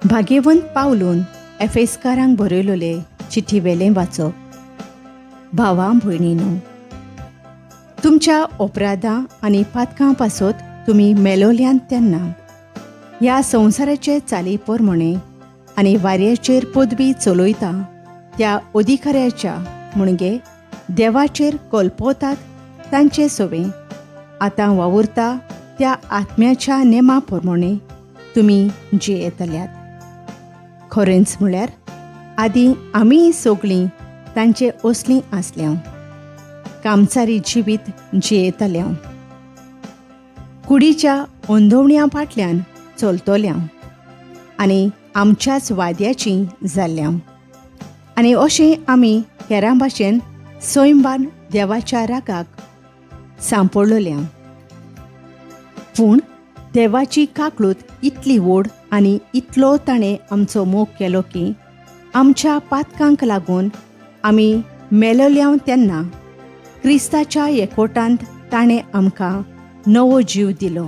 भाग्यवंत पावलून एफेसकारांक बरयलोले चिठी वेलें वाचप. भावां भयणीनो, तुमच्या अपराधां आनी पातकां पासत तुमी मेलोल्यांत तेन्ना ह्या संवसाराचे चाली प्रमाणे आनी वाऱ्याचेर पदवी चलयता त्या अधिकाऱ्याच्या म्हणजे देवाचेर कल्पवतात तांचे सवे आतां वावुरता त्या आत्म्याच्या नेमा प्रमाणे तुमी जियेतल्यात. खरेंच म्हळ्यार आदीं आमी सगळीं तांचे असलीं आसल्यां, कामचारी जिवीत जियेतल्यां, कुडीच्या अंधवण्या फाटल्यान चलतल्यां आनी आमच्याच वाद्याचीं जाल्ल्यां आनी अशें आमी हेरां भाशेन सैमान देवाच्या रागाक सांपडलोल्यां. पूण देवाची काकूळट इतली व्हड आनी इतलो ताणें आमचो मोग केलो की आमच्या पातकांक लागून आमी मेलोल्यांव तेन्ना क्रिस्ताच्या एकवटांत ताणें आमकां नवो जीव दिलो.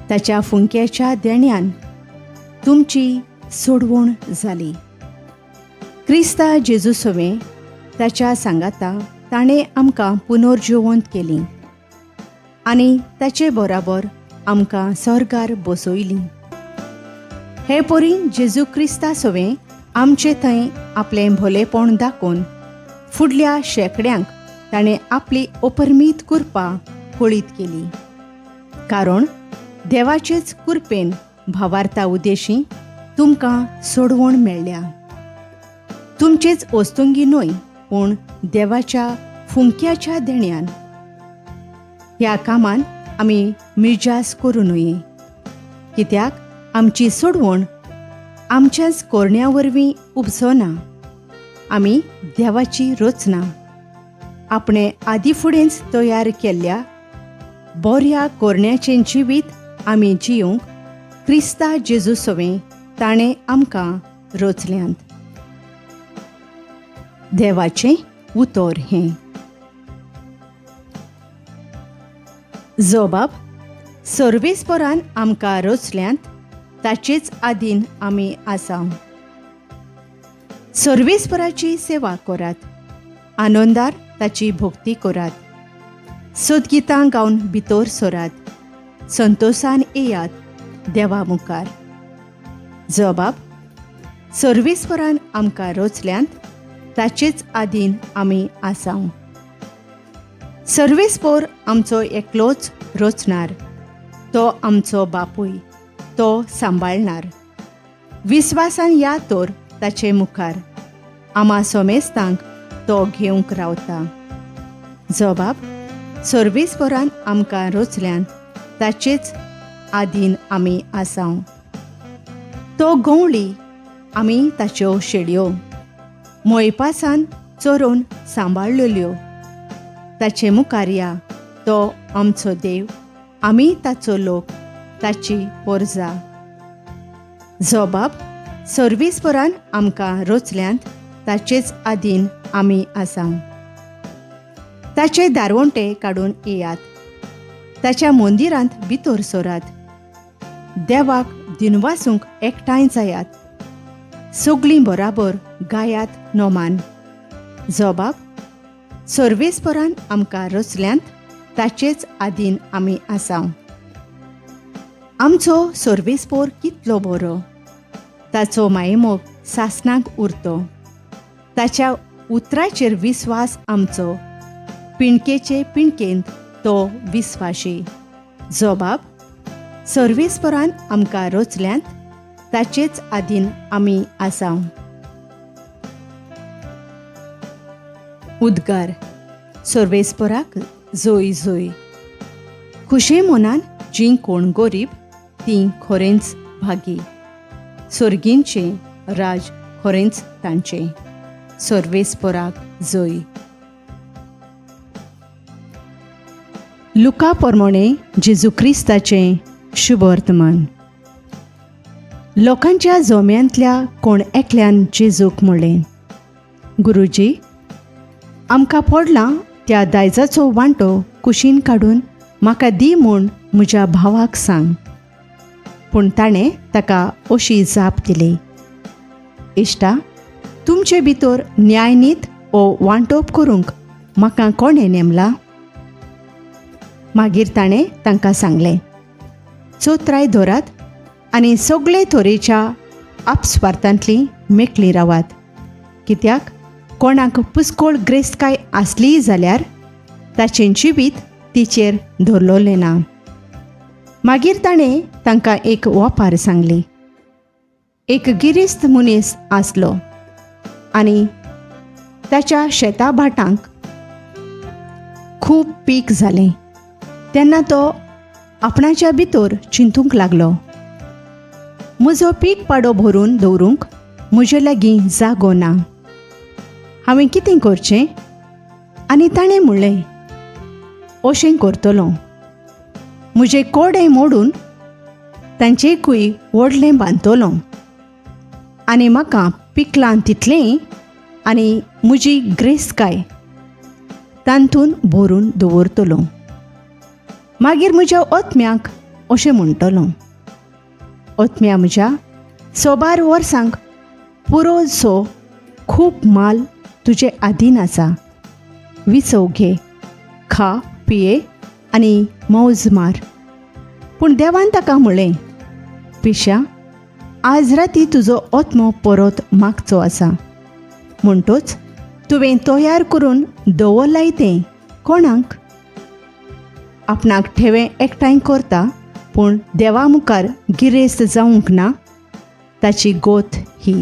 ताच्या फुंक्याच्या देण्यान तुमची सोडवण जाली. क्रिस्ता जेजू सवें ताच्या सांगाता ताणें आमकां पुनर्जिवंत केलीं आनी ताचे बराबर आमकां स्वर्गार बसयलीं. हे परी जेजू क्रिस्ता सवें आमचे थंय आपलें भलेपण दाखोवन फुडल्या शेंकड्यांक ताणें आपली अपरमीत कृपा पळीत केली. कारण देवाचेच कृपेन भावार्था उद्देशी तुमकां सोडवण मेळ्ळ्या. तुमचेच ओस्तुंगी न्हय, पूण देवाच्या फुंक्याच्या देण्यान. ह्या कामान आमी मिरजास करूं नये, कित्याक आमची सोडवण आमच्याच कोरण्या वरवीं उपजना. आमी देवाची रचना, आपणे आदी फुडेंच तयार केल्ल्या बऱ्या कोरण्याचें जिवीत आमी जियोंक क्रिस्ता जेजू सवें ताणें आमकां रचल्यांत. देवाचें उतर हें. जबाब. सर्वेस्परान आमकां रचल्यांत ताचेच आदीन आमी आसा. सर्वेस्पराची सेवा करात, आनंदार ताची भक्ती करात, सदगितां गावन भितर सरात, संतोशान येयात देवा मुखार. जबाब. सर्वेस्परान आमकां रचल्यांत ताचेच आदीन आमी आसा. सर्वेस्पर आमचो एकलोच रचणार, तो आमचो बापूय, तो सांबाळणार. विस्वासान या तर ताचे मुखार आमा सोमेस्तांक तो घेवंक रावता. जबाब. सर्वेस्परान आमकां रचल्यांत ताचेच आदीन आमी आसा. तो गवळी, आमी ताच्यो शेळयो, मोयपासान चोरून सांबाळलेल्यो. ताचे मुखार या, तो आमचो देव, आमी ताचो लोक, ताची पोरजा. जबाब. सर्वेस्परान आमकां रचल्यांत ताचेच आदीन आमी आसा. ताचे दारवंटे काडून येयात, ताच्या मंदिरांत भितर सरात, देवाक दिनवासूंक एकठांय जायात, सगळीं बराबर गायात नोमान. जबाब. सर्वेस्परान आमकां रचल्यांत ताचेच आदीन आमी आसा. आमचो सर्वेस्पर कितलो बरो, ताचो मायमोग सासणाक उरतो. ताच्या उतराचेर विस्वास आमचो, पिणकेचे पिणकेंत तो विस्वाशी. जबाब. सर्वेस्परान आमकां रचल्यांत ताचेच आदीन आमी आसा. उद्गार. सर्वेस्पराक जोय जोय. खुशे मनान जीं कोण गरीब तीं खरेंच भागी. सर्गींचे राज खरेंच तांचें. सर्वेस्पराक जोय. लुका प्रमाणे जेजू क्रिस्ताचें शुभ वर्तमान. लोकांच्या जोम्यांतल्या कोण एकल्यान जेजूक म्हणलें, गुरुजी, आमकां पडलां त्या दायजाचो वांटो कुशीन काडून म्हाका दी म्हूण म्हज्या भावाक सांग. पूण ताणें ताका अशी जाप दिली, इश्टा, तुमचे भितर न्यायनीत ओ वांटोप करूंक म्हाका कोणें नेमला? मागीर ताणें तांकां सांगलें, चोत्राय धरात आनी सगळे तरेच्या आपस्वार्थांतली मेकळी रावात, कित्याक कोणाक पुस्कोळ ग्रेस्तकाय आसली जाल्यार ताचें जिवीत तिचेर धरलोलें ना. मागीर ताणें तांकां एक वापार सांगली. एक गिरेस्त मनीस आसलो आनी ताच्या शेता भाटांक खूब पीक जालें. तेन्ना तो आपणाच्या भितर चिंतूंक लागलो, म्हजो पीक पाडो भरून दवरूंक म्हजे लागीं जागो ना. हांवें कितें करचें? आनी ताणें म्हणलें, अशें करतलो, म्हजे कोडे मोडून तांचेकूय व्हडलें बांदतलो आनी म्हाका पिकलां तितलें आनी म्हजी ग्रेस्तकाय तांतून भरून दवरतलो. मागीर म्हज्या ओतम्याक अशें म्हणटलो, ओतम्या म्हज्या, 100 वर्सांक पुरोसो खूब माल तुजे आधीन आसा. विसव घे, खा, पिये आनी मौज मार. पूण देवान ताका म्हणलें, पिश्या, आज राती तुजो ओतमो परत मागचो आसा. म्हणटोच तुवें तयार करून दवरलाय तें कोणाक? आपणाक ठेवें एकठांय करता पूण देवा मुखार गिरेस्त जावंक ना, ताची गोत ही.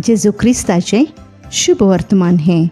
जेजू क्रिस्ताचें शुभ वर्तमान हें.